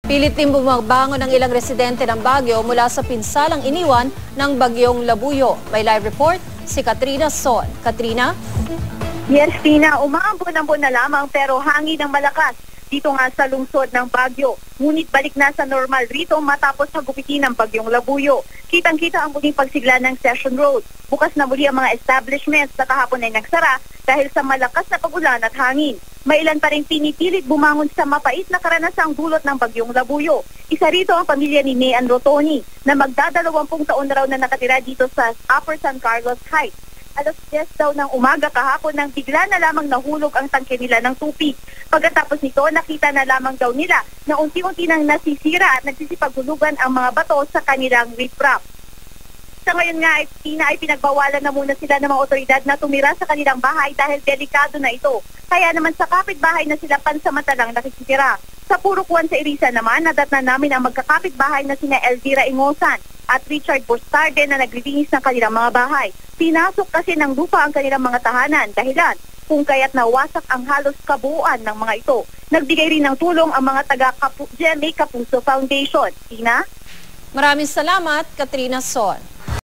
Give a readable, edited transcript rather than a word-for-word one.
Pilit din bumabangon ng ilang residente ng Baguio mula sa pinsalang iniwan ng bagyong Labuyo. May live report si Katrina Son. Katrina? Yes, Tina, umaambon-ambon na lamang pero hangin ng malakas dito nga sa lungsod ng Baguio. Ngunit balik na sa normal rito matapos hagupitin ng bagyong Labuyo. Kitang-kita ang muling pagsigla ng Session Road. Bukas na muli ang mga establishments na kahapon ay nagsara dahil sa malakas na pagulan at hangin. May ilan pa rin pinipilit bumangon sa mapait na karanasang dulot ng bagyong Labuyo. Isa rito ang pamilya ni Nean Rotoni na magdadalawampung taon na raw na nakatira dito sa Upper San Carlos Heights. Alas 10 daw ng umaga kahapon nang bigla na lamang nahulog ang tangke nila ng tubig. Pagkatapos nito, nakita na lamang daw nila na unti-unti nang nasisira at nagsisipaghulugan ang mga bato sa kanilang riprap. Sa ngayon nga, ay pinagbawalan na muna sila ng mga otoridad na tumira sa kanilang bahay dahil delikado na ito. Kaya naman sa kapitbahay na sila pansamantalang nakikitira. Sa Purok 1 sa Iriza naman, nadatnan namin ang magkakapitbahay na sina Elvira Ingosan at Richard Bustarde na naglilinis ng kanilang mga bahay. Pinasok kasi ng lupa ang kanilang mga tahanan dahilan kung kaya't nawasak ang halos kabuuan ng mga ito. Nagbigay rin ng tulong ang mga taga-GMA Kapuso Foundation. Tina? Maraming salamat, Katrina Son.